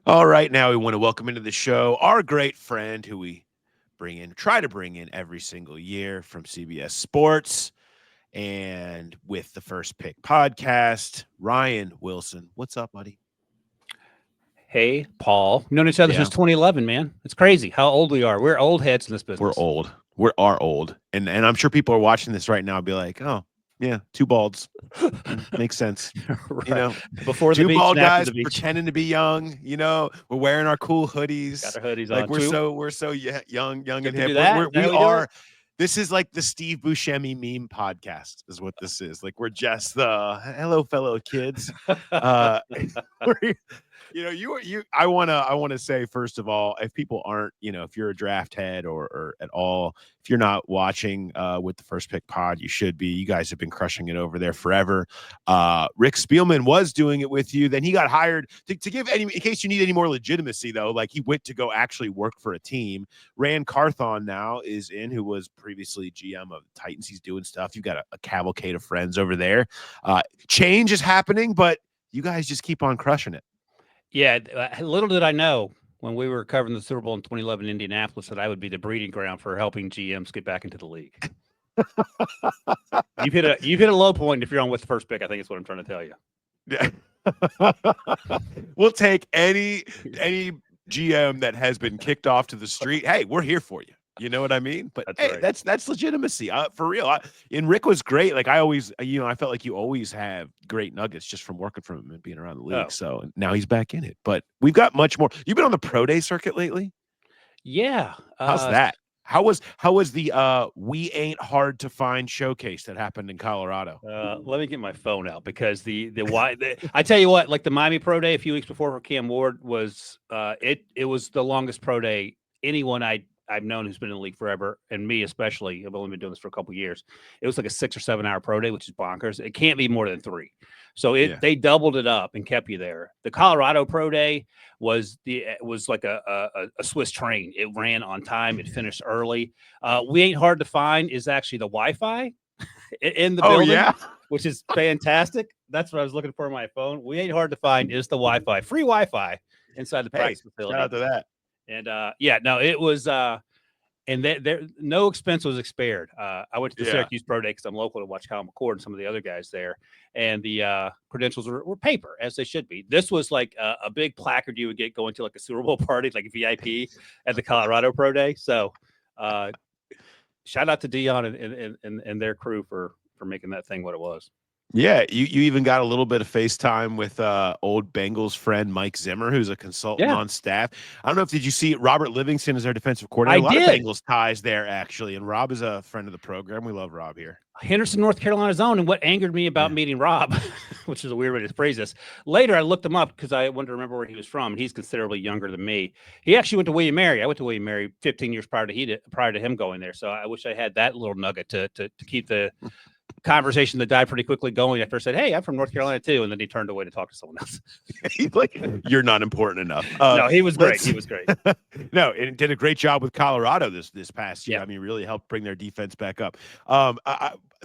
All right, now we want to welcome into the show our great friend who we try to bring in every single year from CBS Sports and with the First Pick podcast, Ryan Wilson. What's up, buddy? Hey, Paul. We've known each other Yeah, since 2011, man. It's crazy how old we are. We're old heads in this we're business. old. We are old, and I'm sure people are watching this right now. And be like, oh yeah, two balds makes sense. You Right. know, Before the two beach bald and after guys the beach. pretending to be young. We're wearing our cool Got hoodies. our hoodies Like on. True. we're so young Get and to do hip. that? Is that We how we do are. it? This is like the Steve Buscemi meme podcast, is what this is. Like we're just the hello, fellow kids. Uh, we're, I wanna say first of all, if people aren't, if you're a draft head or at all, if you're not watching with the First Pick pod, you should be. You guys have been crushing it over there forever. Rick Spielman was doing it with you. Then he got hired to give any, in case you need any more legitimacy, though, like he went to go actually work for a team. Rand Carthon now is in, who was previously GM of the Titans. He's doing stuff. You've got a cavalcade of friends over there. Change is happening, but you guys just keep on crushing it. Yeah. Little did I know when we were covering the Super Bowl in 2011 in Indianapolis that I would be the breeding ground for helping GMs get back into the league. You've hit a low point if you're on with the first pick. I think is what I'm trying to tell you. Yeah. We'll take any GM that has been kicked off to the street. Hey, we're here for you. You know what I mean? But That's hey, right. that's legitimacy for real. And Rick was great. Like I always, I felt like you always have great nuggets just from working from him and being around the league. Oh, So now he's back in it. But we've got much more. You've been on the pro day circuit lately. yeah. How's that? How was the We Ain't Hard to Find showcase that happened in Colorado? Let me get my phone out because I tell you what, like the Miami Pro Day a few weeks before for Cam Ward was it was the longest pro day anyone I've known who's been in the league forever, and me especially. I've only been doing this for a couple of years. It was like a 6 or 7 hour pro day, which is bonkers. It can't be more than three. So Yeah. they doubled it up and kept you there. The Colorado Pro Day was like a Swiss train. It ran on time. It finished early. We Ain't Hard to Find is actually the Wi-Fi in the Oh building, yeah. which is fantastic. That's what I was looking for on my phone. We Ain't Hard to Find is the Wi-Fi, free Wi-Fi inside the Hey, practice shout facility. out to that. And yeah, no, it was and there no expense was spared. I went to the Yeah. Syracuse Pro Day because I'm local to watch Kyle McCord and some of the other guys there, and the credentials were paper as they should be. This was like a big placard you would get going to like a Super Bowl party, like VIP at the Colorado Pro Day. So uh, shout out to Dion and their crew for making that thing what it was. Yeah, you even got a little bit of FaceTime with old Bengals friend Mike Zimmer, who's a consultant Yeah, on staff. I don't know if did you see Robert Livingston is our defensive I coordinator. A lot of did. Bengals ties there actually, and Rob is a friend of the program. We love Rob here. Henderson, North Carolina's own. And what angered me about Yeah. meeting Rob, which is a weird way to phrase this, later I looked him up because I wanted to remember where he was from. And he's considerably younger than me. He actually went to William Mary. I went to William Mary 15 years prior to him going there. So I wish I had that little nugget to keep the conversation that died pretty quickly going after I said, "Hey, I'm from North Carolina too," and then he turned away to talk to someone else. He's like, you're not important enough. No, he was great. Let's He was great. no, and did a great job with Colorado this past year. Yeah. I mean, really helped bring their defense back up.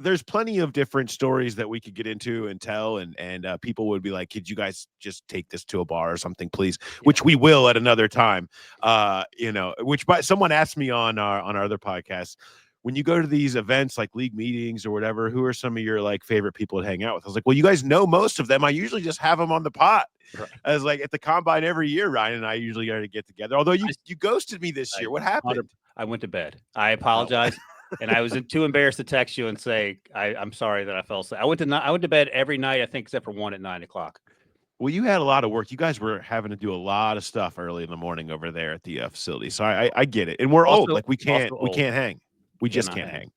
There's plenty of different stories that we could get into and tell, and people would be like, "Could you guys just take this to a bar or something, please?" Which we will at another time. Someone asked me on our other podcast, when you go to these events like league meetings or whatever, who are some of your like favorite people to hang out with? I was like, well, you guys know most of them. I usually just have them on the pot. Right. I was like, at the combine every year, Ryan and I usually got to get together. Although you ghosted me this year. What happened? I went to bed. I Oh. apologize. And I was too embarrassed to text you and say I'm sorry that I fell asleep. I went to bed every night, I think, except for one at 9 o'clock. Well, you had a lot of work. You guys were having to do a lot of stuff early in the morning over there at the facility. So I get it. And we're old. Like we can't hang. We just can't hang.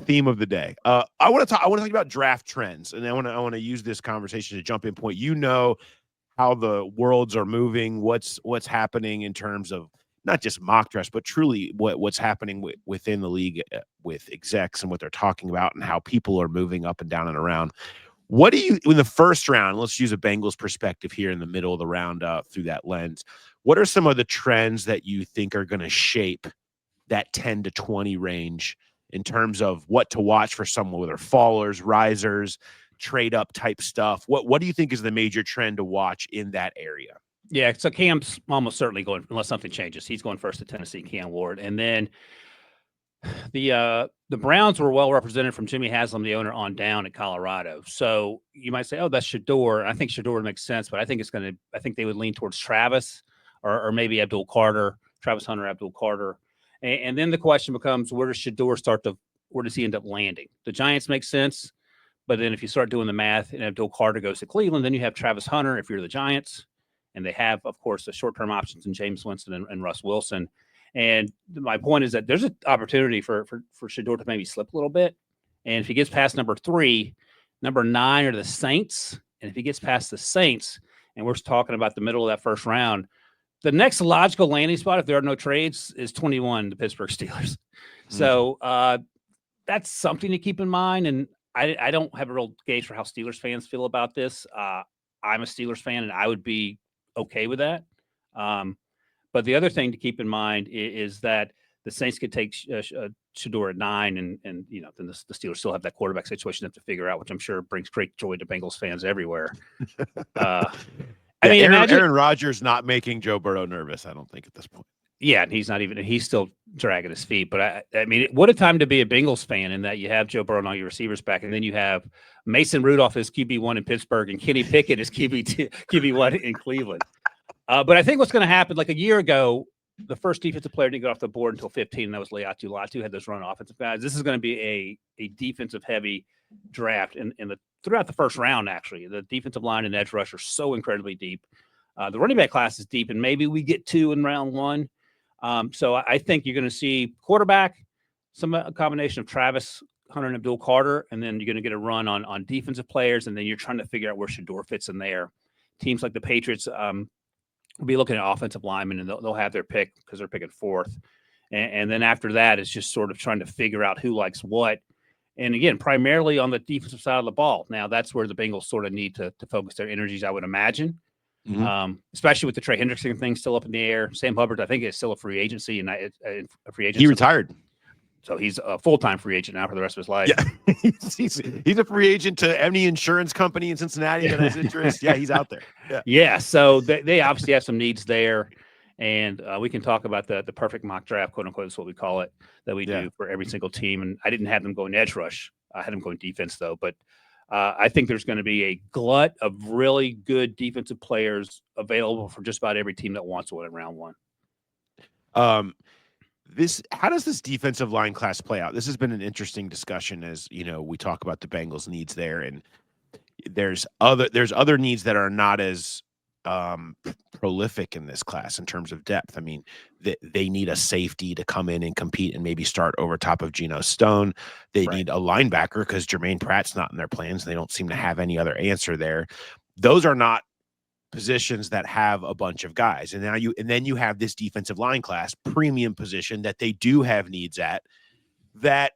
Theme of the day. I want to talk about draft trends, and I want to use this conversation to jump in point. You know how the worlds are moving, what's happening in terms of not just mock drafts, but truly what's happening within the league with execs and what they're talking about and how people are moving up and down and around. What do you in the first round? Let's use a Bengals perspective here in the middle of the round through that lens. What are some of the trends that you think are going to shape that 10 to 20 range in terms of what to watch for someone, whether fallers, risers, trade up type stuff? What do you think is the major trend to watch in that area? Yeah, so Cam's almost certainly going, unless something changes. He's going first to Tennessee, Cam Ward. And then the Browns were well represented from Jimmy Haslam, the owner, on down at Colorado. So you might say, oh, that's Shador. I think Shador makes sense, but I think they would lean towards Travis or maybe Abdul Carter, Travis Hunter, Abdul Carter. And then the question becomes, where does he end up landing? The Giants make sense. But then if you start doing the math and Abdul Carter goes to Cleveland, then you have Travis Hunter if you're the Giants. And they have, of course, the short-term options in James Winston and Russ Wilson. And my point is that there's an opportunity for Shador to maybe slip a little bit. And if he gets past number 3, number 9 are the Saints. And if he gets past the Saints, and we're talking about the middle of that first round, the next logical landing spot, if there are no trades, is 21, the Pittsburgh Steelers. So that's something to keep in mind. And I don't have a real gauge for how Steelers fans feel about this. I'm a Steelers fan, and I would be okay with that. But the other thing to keep in mind is that the Saints could take Shador at 9, and then the Steelers still have that quarterback situation they have to figure out, which I'm sure brings great joy to Bengals fans everywhere. Aaron Rodgers not making Joe Burrow nervous, I don't think, at this point. Yeah, and he's still dragging his feet. But I mean, what a time to be a Bengals fan in that you have Joe Burrow and all your receivers back, and then you have Mason Rudolph as QB1 in Pittsburgh and Kenny Pickett as QB1 in Cleveland. But I think what's going to happen, like a year ago, the first defensive player didn't get off the board until 15, and that was Leatu. Leatu had those run offensive guys. This is going to be a defensive-heavy draft throughout the first round, actually. The defensive line and edge rush are so incredibly deep. The running back class is deep, and maybe we get 2 in round 1. So I think you're going to see quarterback, a combination of Travis Hunter and Abdul Carter, and then you're going to get a run on defensive players, and then you're trying to figure out where Shador fits in there. Teams like the Patriots will be looking at offensive linemen, and they'll have their pick because they're picking 4th. And then after that, it's just sort of trying to figure out who likes what. And again, primarily on the defensive side of the ball. Now, that's where the Bengals sort of need to focus their energies, I would imagine. Especially with the Trey Hendrickson thing still up in the air. Sam Hubbard, I think, is still a free agency and a free agent. He retired, so he's a full-time free agent now for the rest of his life. Yeah, he's a free agent to any insurance company in Cincinnati that has interest. Yeah, he's out there. Yeah. So they obviously have some needs there, and we can talk about the perfect mock draft, quote unquote, is what we call it, that we do for every single team. And I didn't have them going edge rush. I had them going defense though, but. I think there's going to be a glut of really good defensive players available for just about every team that wants one in round 1. How does this defensive line class play out? This has been an interesting discussion as, we talk about the Bengals needs there, and there's other needs that are not as prolific in this class in terms of depth. I mean, they need a safety to come in and compete and maybe start over top of Geno Stone. They need a linebacker because Jermaine Pratt's not in their plans. They don't seem to have any other answer there. Those are not positions that have a bunch of guys. And then you have this defensive line class, premium position that they do have needs at, that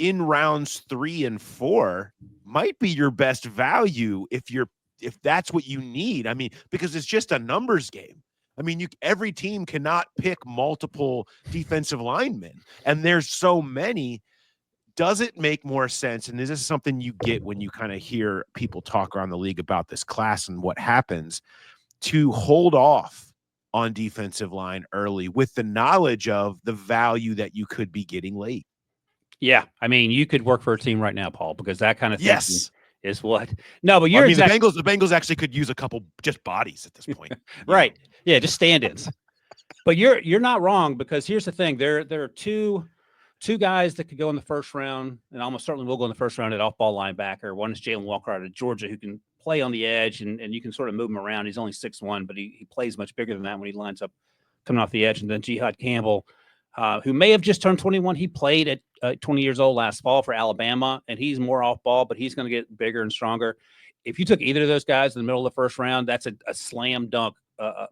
in rounds 3 and 4 might be your best value if that's what you need. I mean, because it's just a numbers game. I mean, every team cannot pick multiple defensive linemen, and there's so many. Does it make more sense? And this is something you get when you kind of hear people talk around the league about this class and what happens, to hold off on defensive line early with the knowledge of the value that you could be getting late? Yeah. I mean, you could work for a team right now, Paul, because that kind of thing is what. No, but you're the Bengals actually could use a couple just bodies at this point. Right. Yeah, just stand-ins. But you're not wrong, because here's the thing. There are two guys that could go in the first round, and almost certainly will go in the first round at off-ball linebacker. One is Jalen Walker out of Georgia, who can play on the edge, and you can sort of move him around. He's only 6'1", but he plays much bigger than that when he lines up coming off the edge. And then Jihad Campbell, who may have just turned 21. He played at 20 years old last fall for Alabama, and he's more off ball, but he's going to get bigger and stronger. If you took either of those guys in the middle of the first round, that's a slam dunk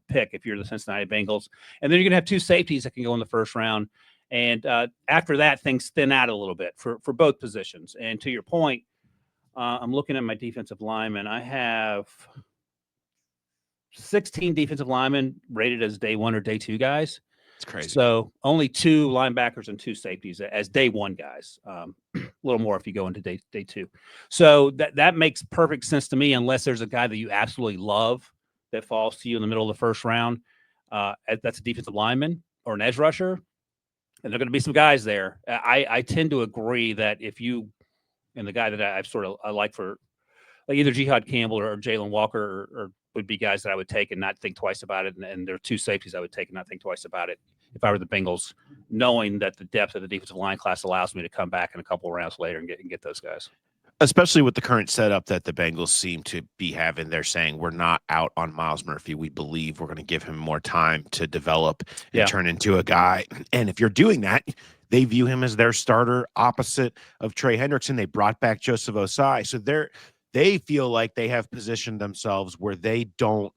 pick if you're the Cincinnati Bengals. And then you're going to have 2 safeties that can go in the first round. And after that, things thin out a little bit for both positions. And to your point, I'm looking at my defensive linemen. I have 16 defensive linemen rated as day 1 or day 2 guys. It's crazy. So only 2 linebackers and 2 safeties as day 1 guys. A little more if you go into day 2. So that makes perfect sense to me, unless there's a guy that you absolutely love that falls to you in the middle of the first round, that's a defensive lineman or an edge rusher, and there are going to be some guys there. I tend to agree that if you and the guy that I like for like either Jihad Campbell or Jalen Walker or would be guys that I would take and not think twice about it. And there are two safeties I would take and not think twice about it if I were the Bengals, knowing that the depth of the defensive line class allows me to come back in a couple of rounds later and get those guys. Especially with the current setup that the Bengals seem to be having. They're saying we're not out on Miles Murphy. We believe we're going to give him more time to develop and turn into a guy. And if you're doing that, they view him as their starter opposite of Trey Hendrickson. They brought back Joseph Osai. So they feel like they have positioned themselves where they don't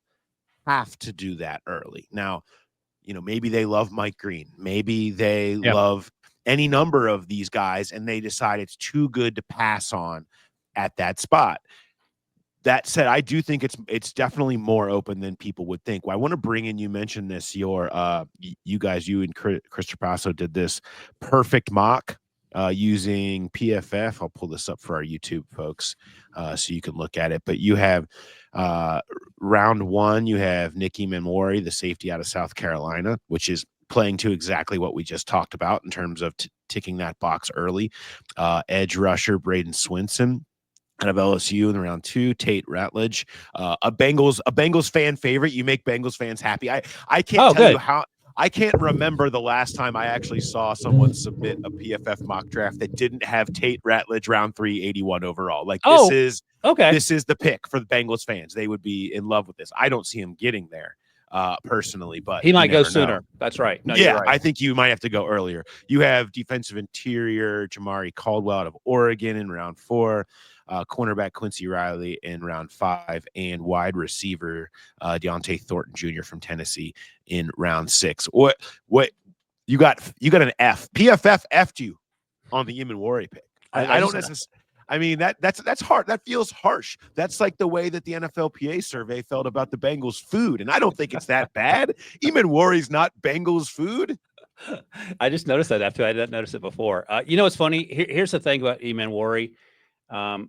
have to do that early. Now, maybe they love Mike Green. Maybe they love any number of these guys, and they decide it's too good to pass on at that spot. That said, I do think it's definitely more open than people would think. Well, I want to bring in, you mentioned this, you and Chris Trapasso did this perfect mock using PFF. I'll pull this up for our YouTube folks so you can look at it. But you have round 1, you have Nicky Memori, the safety out of South Carolina, which is playing to exactly what we just talked about in terms of ticking that box early. Edge rusher Braden Swinson out of LSU in round 2. Tate Ratledge, a Bengals fan favorite. You make Bengals fans happy. I can't tell you how. I can't remember the last time I actually saw someone submit a PFF mock draft that didn't have Tate Ratledge round 3, 81 overall. Like this is the pick for the Bengals fans. They would be in love with this. I don't see him getting there personally, but he might go sooner. That's right. No, yeah, you're right. I think you might have to go earlier. You have defensive interior Jamari Caldwell out of Oregon in round 4. Cornerback Quincy Riley in round 5, and wide receiver Deontay Thornton Jr. from Tennessee in round 6. What you got an F. PFF F'd you on the Memori pick. I don't necessarily. I mean, that's hard. That feels harsh. That's like the way that the NFLPA survey felt about the Bengals food, and I don't think it's that bad. Memori's not Bengals food. I just noticed that after I didn't notice it before. What's funny? Here's the thing about Memori.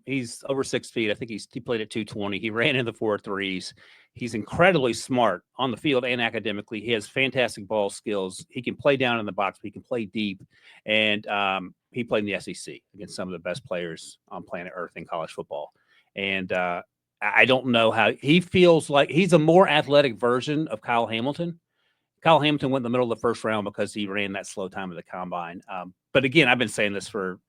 He's over 6 feet. I think he played at 220. He ran in the 4.3s. He's incredibly smart on the field and academically. He has fantastic ball skills. He can play down in the box, but he can play deep. And he played in the SEC against some of the best players on planet Earth in college football. And I don't know how he feels like he's a more athletic version of Kyle Hamilton. Kyle Hamilton went in the middle of the first round because he ran that slow time of the combine. But again, I've been saying this for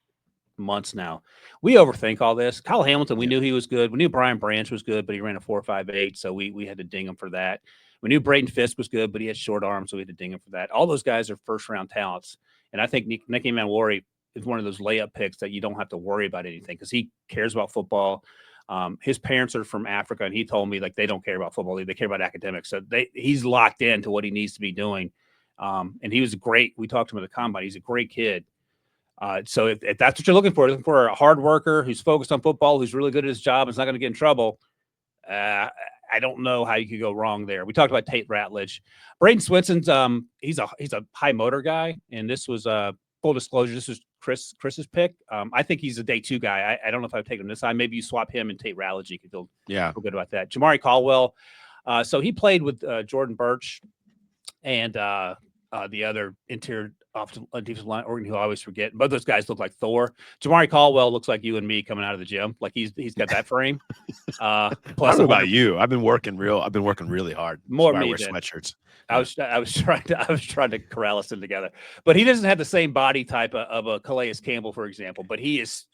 months now. We overthink all this. Kyle Hamilton, we knew he was good. We knew Brian Branch was good, but he ran a 4.58, so we had to ding him for that. We knew Braden Fisk was good, but he had short arms, so we had to ding him for that. All those guys are first-round talents, and I think Nicky Memori is one of those layup picks that you don't have to worry about anything because he cares about football. His parents are from Africa, and he told me like they don't care about football; they care about academics. So he's locked into what he needs to be doing. And he was great. We talked to him at the combine. He's a great kid. So if that's what you're looking for a hard worker who's focused on football, who's really good at his job, is not going to get in trouble. I don't know how you could go wrong there. We talked about Tate Ratledge. Braden Swinson's he's a high motor guy, and this was full disclosure. This was Chris's pick. I think he's a day 2 guy. I don't know if I've taken him this time. Maybe you swap him and Tate Ratledge. You could feel good about that. Jamari Caldwell. So he played with Jordan Birch and the other interior defensive line organ who I always forget. Both those guys look like Thor. Jamari Caldwell looks like you and me coming out of the gym. Like he's got that frame. Plus, I don't know about you. I've been working really hard. More me. I wear sweatshirts. I was trying to corral us in together. But he doesn't have the same body type of a Calais Campbell, for example. But he is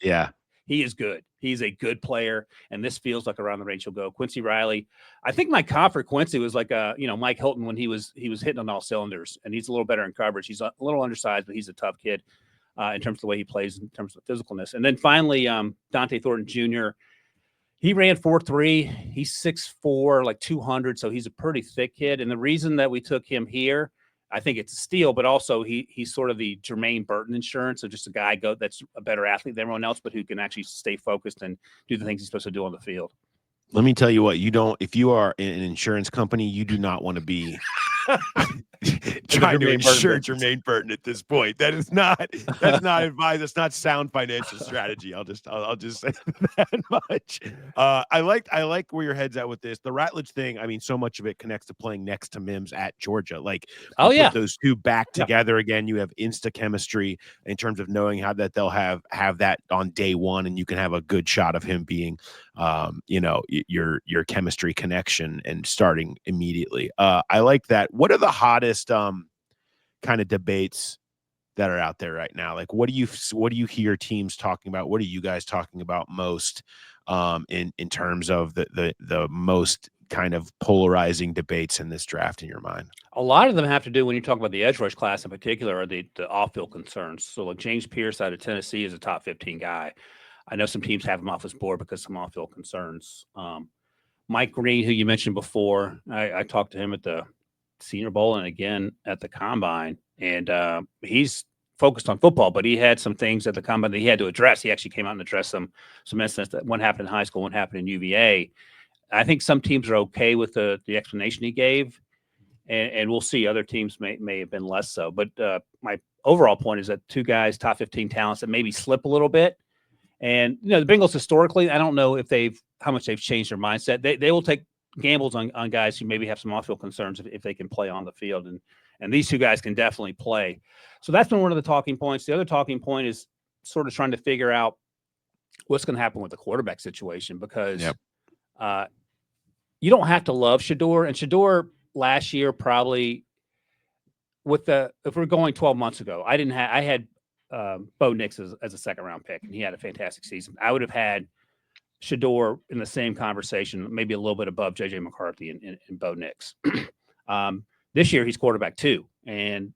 he is good. He's a good player, and this feels like around the range he'll go. Quincy Riley, I think my comp for Quincy was like Mike Hilton when he was hitting on all cylinders, and he's a little better in coverage. He's a little undersized, but he's a tough kid in terms of the way he plays, in terms of physicalness. And then finally, Dante Thornton Jr. He ran 4.3. He's 6'4", like 200, so he's a pretty thick kid. And the reason that we took him here, I think it's a steal, but also he's sort of the Jermaine Burton insurance of just a guy that's a better athlete than everyone else, but who can actually stay focused and do the things he's supposed to do on the field. Let me tell you what, if you are in an insurance company, you do not want to be trying to ensure Jermaine Burton at this point. That's not advice. That's not sound financial strategy. I'll just say that much. I like where your head's at with this. The Ratledge thing, I mean, so much of it connects to playing next to Mims at Georgia. Like, put those two back together again. You have insta chemistry in terms of knowing how that they'll have that on day one, and you can have a good shot of him being your chemistry connection and starting immediately. I like that. What are the hottest kind of debates that are out there right now? Like, what do you hear teams talking about? What are you guys talking about most in terms of the most kind of polarizing debates in this draft in your mind? A lot of them have to do, when you talk about the edge rush class in particular, are the off-field concerns. So like James Pierce out of Tennessee is a top 15 guy. I know some teams have him off his board because of some off-field concerns. Mike Green, who you mentioned before, I talked to him at the Senior Bowl and again at the Combine, and he's focused on football, but he had some things at the Combine that he had to address. He actually came out and addressed some incidents that one happened in high school, one happened in UVA. I think some teams are okay with the explanation he gave, and we'll see. Other teams may have been less so. But my overall point is that two guys, top 15 talents, that maybe slip a little bit. And the Bengals historically, I don't know how much they've changed their mindset. They will take gambles on guys who maybe have some off-field concerns if they can play on the field, and these two guys can definitely play. So that's been one of the talking points. The other talking point is sort of trying to figure out what's going to happen with the quarterback situation, because you don't have to love Shedeur, and Shedeur last year probably if we're going 12 months ago, I had Bo Nix as a second-round pick, and he had a fantastic season. I would have had Shedeur in the same conversation, maybe a little bit above J.J. McCarthy and Bo Nix. This year, he's quarterback 2. And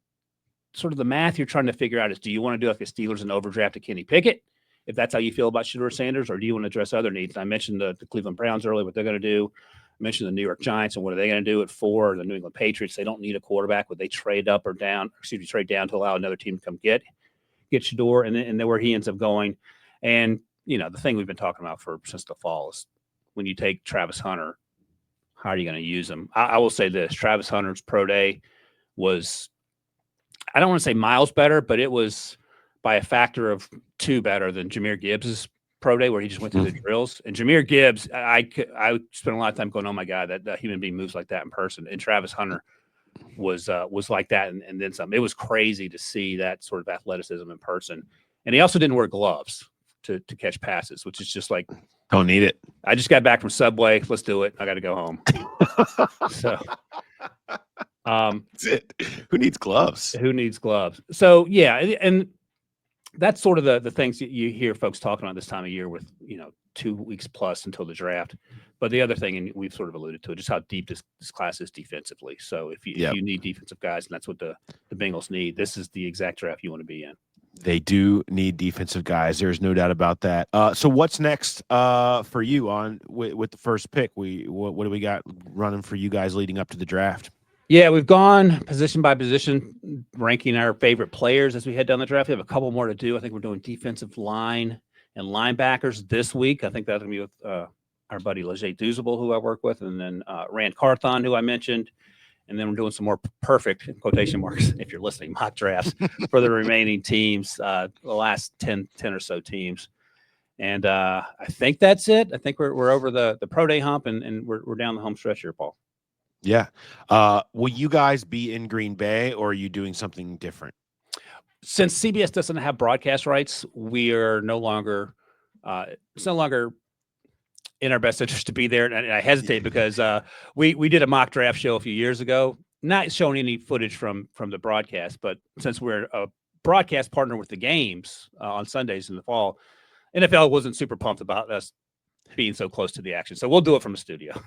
sort of the math you're trying to figure out is, do you want to do like the Steelers and overdraft to Kenny Pickett, if that's how you feel about Shedeur Sanders, or do you want to address other needs? And I mentioned the Cleveland Browns earlier, what they're going to do. I mentioned the New York Giants and what are they going to do at 4, the New England Patriots. They don't need a quarterback. Would they trade up or down, trade down to allow another team to come get Shedeur, and then where he ends up going. And, the thing we've been talking about since the fall is, when you take Travis Hunter, how are you going to use him? I will say this: Travis Hunter's pro day was, I don't want to say miles better, but it was by a factor of 2 better than Jahmyr Gibbs's pro day, where he just went through the drills. And Jahmyr Gibbs, I spent a lot of time going, oh my God, that human being moves like that in person. And Travis Hunter was like that and then some. It was crazy to see that sort of athleticism in person. And he also didn't wear gloves to catch passes, which is just like, don't need it. I just got back from Subway. Let's do it. I got to go home. So that's it. Who needs gloves? So yeah, and that's sort of the things that you hear folks talking about this time of year, with 2 weeks plus until the draft. But the other thing, and we've sort of alluded to it, just how deep this class is defensively. So if you need defensive guys, and that's what the Bengals need, this is the exact draft you want to be in. They do need defensive guys. There's no doubt about that. So what's next for you with the first pick? What do we got running for you guys leading up to the draft? Yeah, we've gone position by position, ranking our favorite players as we head down the draft. We have a couple more to do. I think we're doing defensive line and linebackers this week. I think that's going to be with our buddy Leger Douzable, who I work with, and then Rand Carthon, who I mentioned. And then we're doing some more perfect, in quotation marks, if you're listening, mock drafts for the remaining teams, the last 10 or so teams. And I think that's it. I think we're over the pro day hump, and we're down the home stretch here, Paul. Yeah. Will you guys be in Green Bay, or are you doing something different? Since CBS doesn't have broadcast rights, we are no longer it's no longer in our best interest to be there. And I hesitate because we did a mock draft show a few years ago, not showing any footage from the broadcast, but since we're a broadcast partner with the games on Sundays in the fall, NFL wasn't super pumped about us being so close to the action. So we'll do it from a studio.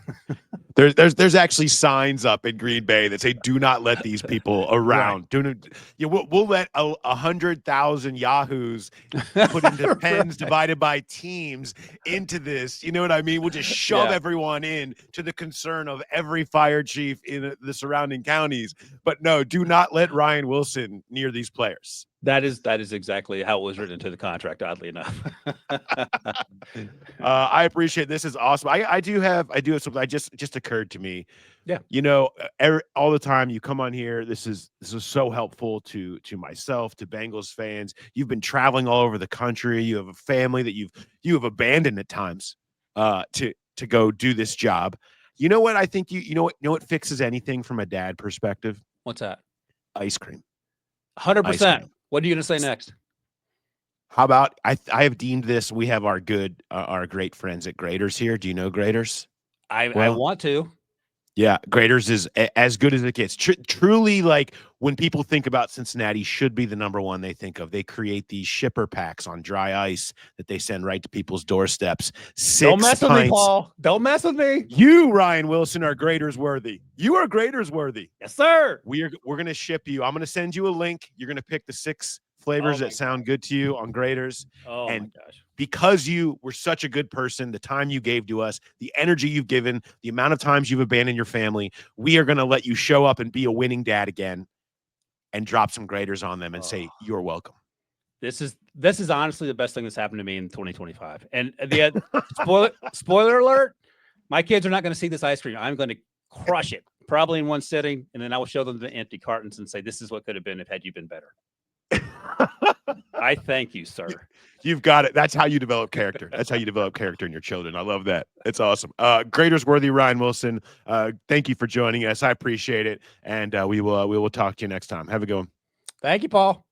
There's actually signs up in Green Bay that say, "Do not let these people around." Right. We'll let 100,000 yahoos put into pens divided by teams into this. You know what I mean? We'll just shove everyone in, to the concern of every fire chief in the surrounding counties. But no, do not let Ryan Wilson near these players. That is exactly how it was written into the contract, oddly enough. I appreciate this. Is awesome. I do have something. I just occurred to me. Yeah. All the time you come on here. This is so helpful to myself, to Bengals fans. You've been traveling all over the country. You have a family that you have abandoned at times to go do this job. You know what? I think you know what fixes anything from a dad perspective? What's that? Ice cream. 100%. What are you going to say next? How about I have deemed this. We have our great friends at Graders here. Do you know Graders? I want to. Yeah, Graders is as good as it gets. Truly, like when people think about Cincinnati, should be the number one they think of. They create these shipper packs on dry ice that they send right to people's doorsteps. Don't mess with me, Paul. Don't mess with me. You, Ryan Wilson, are Graders worthy. You are Graders worthy. Yes, sir. We're gonna ship you. I'm gonna send you a link. You're gonna pick the 6 flavors that sound good to you on Graders. Oh my gosh. Because you were such a good person, the time you gave to us, the energy you've given, the amount of times you've abandoned your family, we are going to let you show up and be a winning dad again and drop some Graders on them and say, you're welcome. This is honestly the best thing that's happened to me in 2025. And the spoiler alert, my kids are not going to see this ice cream. I'm going to crush it, probably in one sitting, and then I will show them the empty cartons and say, this is what could have been had you been better. I thank you, sir. You've got it. That's how you develop character. That's how you develop character in your children. I love that. It's awesome. Graders worthy Ryan Wilson. Thank you for joining us. I appreciate it. And we will talk to you next time. Have a good one. Thank you, Paul.